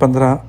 15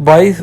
22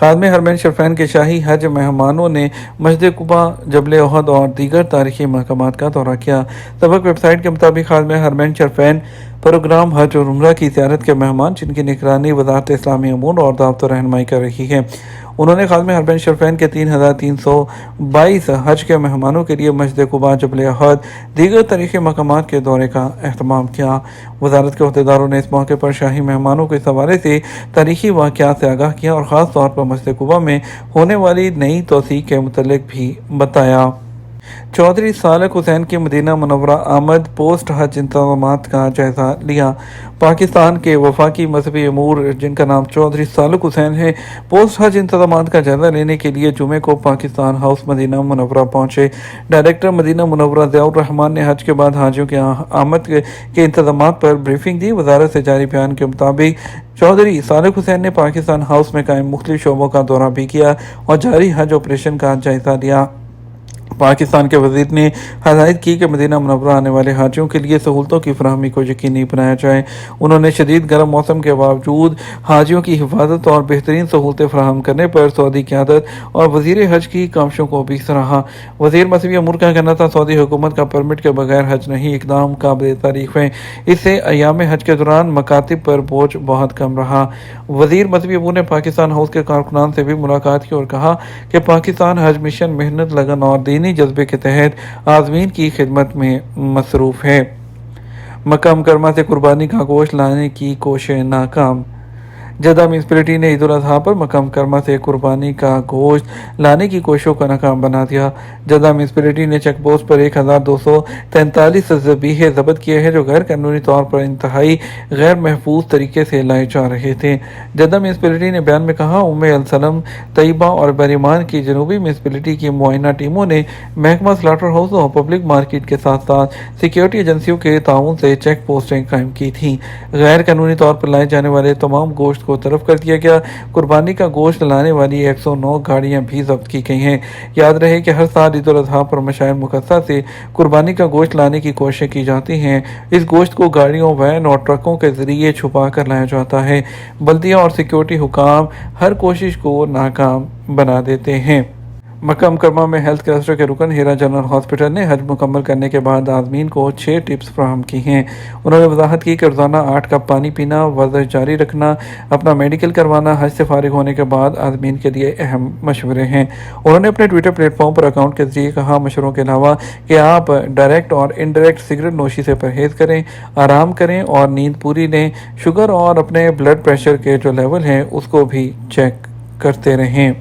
خادم حرمین شریفین کے شاہی حج مہمانوں نے مسجد قباء، جبل احد اور دیگر تاریخی مقامات کا دورہ کیا۔ سبق ویب سائٹ کے مطابق خادم حرمین شریفین پروگرام حج اور عمرہ کی زیارت کے مہمان، جن کی نگرانی وزارت اسلامی امور اور دعوت و رہنمائی کر رہی ہے، انہوں نے خادم حرمین شریفین کے 3322 حج کے مہمانوں کے لیے مسجد قباء، جبل احد، دیگر تاریخی مقامات کے دورے کا اہتمام کیا۔ وزارت کے عہدیداروں نے اس موقع پر شاہی مہمانوں کو اس حوالے سے تاریخی واقعات سے آگاہ کیا اور خاص طور پر مسجد قباء میں ہونے والی نئی توسیع کے متعلق بھی بتایا۔ چودھری صالح حسین کی مدینہ منورہ آمد، پوسٹ حج انتظامات کا جائزہ لیا۔ پاکستان کے وفاقی مذہبی امور، جن کا نام چودھری صالح حسین ہے، پوسٹ حج انتظامات کا جائزہ لینے کے لیے جمعے کو پاکستان ہاؤس مدینہ منورہ پہنچے۔ ڈائریکٹر مدینہ منورہ ضیاء الرحمان نے حج کے بعد حاجیوں کی آمد کے انتظامات پر بریفنگ دی۔ وزارت سے جاری بیان کے مطابق چودھری صالح حسین نے پاکستان ہاؤس میں قائم مختلف شعبوں کا دورہ بھی کیا اور جاری حج آپریشن کا جائزہ لیا۔ پاکستان کے وزیر نے ہدایت کی کہ مدینہ منورہ آنے والے حاجیوں کے لیے سہولتوں کی فراہمی کو یقینی بنایا جائے۔ انہوں نے شدید گرم موسم کے باوجود حاجیوں کی حفاظت اور بہترین سہولتیں فراہم کرنے پر سعودی قیادت اور وزیر حج کی کاوشوں کو بھی سراہا۔ وزیر مذہبی امور کا کہنا تھا، سعودی حکومت کا پرمٹ کے بغیر حج نہیں اقدام قابل تعریف ہے۔ اس سے ایام حج کے دوران مکاتب پر بوجھ بہت کم رہا۔ وزیر مذہبی امور نے پاکستان ہاؤس کے کارکنان سے بھی ملاقات کی اور کہا کہ پاکستان حج مشن محنت، لگن اور دینی جذبے کے تحت عازمین کی خدمت میں مصروف ہے۔ مکہ مکرمہ سے قربانی کا گوشت لانے کی کوشش ناکام۔ جدہ میونسپلٹی نے عید الاضحیٰ پر مکہ مکرمہ سے قربانی کا گوشت لانے کی کوششوں کو ناکام بنا دیا۔ جدہ میونسپلٹی نے چیک پوسٹ پر 1243 ذبیحے ضبط کیے ہیں جو غیر قانونی طور پر انتہائی غیر محفوظ طریقے سے لائے جا رہے تھے۔ جدہ میونسپلٹی نے بیان میں کہا، السلم، طیبہ اور بریمان کی جنوبی میونسپلٹی کی معائنہ ٹیموں نے محکمہ سلاٹر ہاؤس اور پبلک مارکیٹ کے ساتھ ساتھ سیکیورٹی ایجنسیوں کے تعاون سے چیک پوسٹیں قائم کی تھیں۔ غیر قانونی طور پر لائے جانے والے تمام گوشت کو طرف کر دیا گیا۔ قربانی کا گوشت لانے والی 109 گاڑیاں بھی ضبط کی گئی ہیں۔ یاد رہے کہ ہر سال عید الاضحیٰ پر مشاعر مقدسہ سے قربانی کا گوشت لانے کی کوششیں کی جاتی ہیں۔ اس گوشت کو گاڑیوں، وین اور ٹرکوں کے ذریعے چھپا کر لایا جاتا ہے۔ بلدیہ اور سیکیورٹی حکام ہر کوشش کو ناکام بنا دیتے ہیں۔ مکہ مکرمہ میں ہیلتھ کلسٹر کے رکن ہیرا جنرل ہاسپٹل نے حج مکمل کرنے کے بعد عازمین کو 6 ٹپس فراہم کی ہیں۔ انہوں نے وضاحت کی کہ روزانہ 8 کپ پانی پینا، ورزش جاری رکھنا، اپنا میڈیکل کروانا حج سے فارغ ہونے کے بعد عازمین کے لیے اہم مشورے ہیں۔ انہوں نے اپنے ٹویٹر پلیٹ فارم پر اکاؤنٹ کے ذریعے کہا، مشوروں کے علاوہ کہ آپ ڈائریکٹ اور انڈائریکٹ سگریٹ نوشی سے پرہیز کریں، آرام کریں اور نیند پوری لیں، شوگر اور اپنے بلڈ پریشر کے جو لیول ہیں اس کو بھی چیک کرتے رہیں۔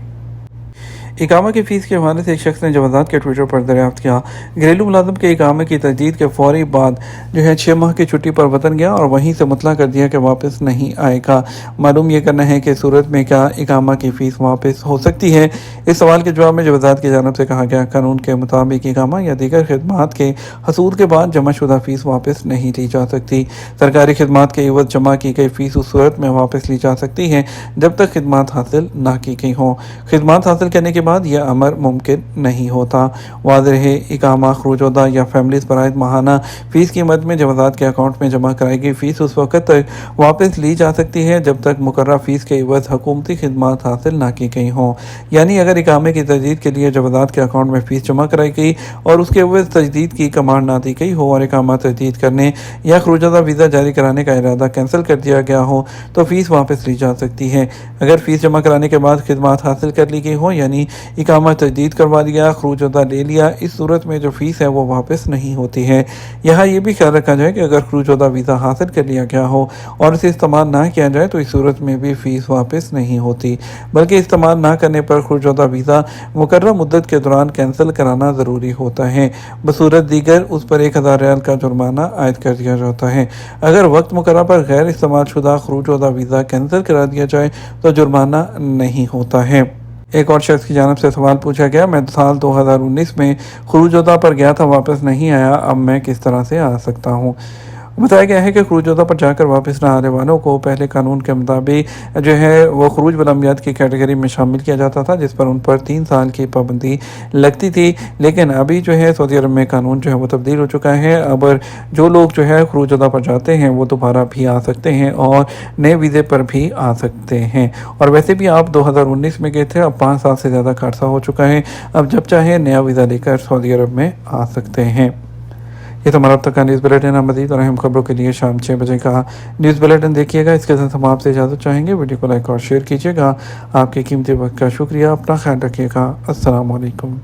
اقامہ کی فیس کے حوالے سے ایک شخص نے جوازات کے ٹویٹر پر دریافت کیا۔ گھریلو ملازم کے اقامے کی تجدید کے فوری بعد 6 ماہ کی چھٹی پر وطن گیا اور وہیں سے مطلع کر دیا کہ واپس نہیں آئے گا۔ معلوم یہ کرنا ہے کہ صورت میں کیا اقامہ کی فیس واپس ہو سکتی ہے؟ اس سوال کے جواب میں جوازات کی جانب سے کہا گیا، قانون کے مطابق اقامہ یا دیگر خدمات کے حصول کے بعد جمع شدہ فیس واپس نہیں لی جا سکتی۔ سرکاری خدمات کے عوض جمع کی گئی فیس اس صورت میں واپس لی جا سکتی ہے جب تک خدمات حاصل نہ کی گئی ہوں۔ خدمات حاصل کرنے کے بعد یہ امر ممکن نہیں ہوتا۔ واضح ہے، اقامہ، خروج عہدہ یا فیملیز برائے ماہانہ فیس کی مد میں جوازات کے اکاؤنٹ میں جمع کرائی گئی فیس اس وقت تک واپس لی جا سکتی ہے جب تک مقررہ فیس کے عوض حکومتی خدمات حاصل نہ کی گئی ہوں۔ یعنی اگر اقامے کی تجدید کے لیے جوازات کے اکاؤنٹ میں فیس جمع کرائی گئی اور اس کے عوض تجدید کی کمانڈ نہ دی گئی ہو اور اقامہ تجدید کرنے یا خروج عہدہ ویزا جاری کرانے کا ارادہ کینسل کر دیا گیا ہو تو فیس واپس لی جا سکتی ہے۔ اگر فیس جمع کرانے کے بعد خدمات حاصل کر لی گئی ہو، یعنی اقامہ تجدید کروا لیا، خروج عہدہ لے لیا، اس صورت میں جو فیس ہے وہ واپس نہیں ہوتی ہے۔ یہاں یہ بھی خیال رکھا جائے کہ اگر خروج عہدہ ویزا حاصل کر لیا گیا ہو اور اسے استعمال نہ کیا جائے تو اس صورت میں بھی فیس واپس نہیں ہوتی، بلکہ استعمال نہ کرنے پر خروج عہدہ ویزا مقررہ مدت کے دوران کینسل کرانا ضروری ہوتا ہے۔ بصورت دیگر اس پر 1000 ریال کا جرمانہ عائد کر دیا جاتا ہے۔ اگر وقت مقررہ پر غیر استعمال شدہ خروج عہدہ ویزا کینسل کرا دیا جائے تو جرمانہ نہیں ہوتا ہے۔ ایک اور شخص کی جانب سے سوال پوچھا گیا، میں سال 2019 میں خروج عہدہ پر گیا تھا، واپس نہیں آیا، اب میں کس طرح سے آ سکتا ہوں؟ بتایا گیا ہے کہ خروج وطن پر جا کر واپس نہ آنے والوں کو پہلے قانون کے مطابق جو ہے وہ خروج بلمیات کی کیٹیگری میں شامل کیا جاتا تھا، جس پر ان پر 3 سال کی پابندی لگتی تھی، لیکن ابھی جو ہے سعودی عرب میں قانون جو ہے وہ تبدیل ہو چکا ہے۔ اب جو لوگ جو ہے خروج وطن پر جاتے ہیں وہ دوبارہ بھی آ سکتے ہیں اور نئے ویزے پر بھی آ سکتے ہیں، اور ویسے بھی آپ 2019 میں گئے تھے، اب 5 سال سے زیادہ کا عرصہ ہو چکا ہے، اب جب چاہے نیا ویزا لے کر سعودی عرب میں آ سکتے ہیں۔ یہ تو ہمارا اب تک کا نیوز بلیٹن ہے۔ مزید اور اہم خبروں کے لیے شام 6 بجے کا نیوز بلیٹن دیکھیے گا۔ اس کے ساتھ ہم آپ سے اجازت چاہیں گے، ویڈیو کو لائک اور شیئر کیجیے گا۔ آپ کے قیمتی وقت کا شکریہ، اپنا خیال رکھیے گا۔ السلام علیکم۔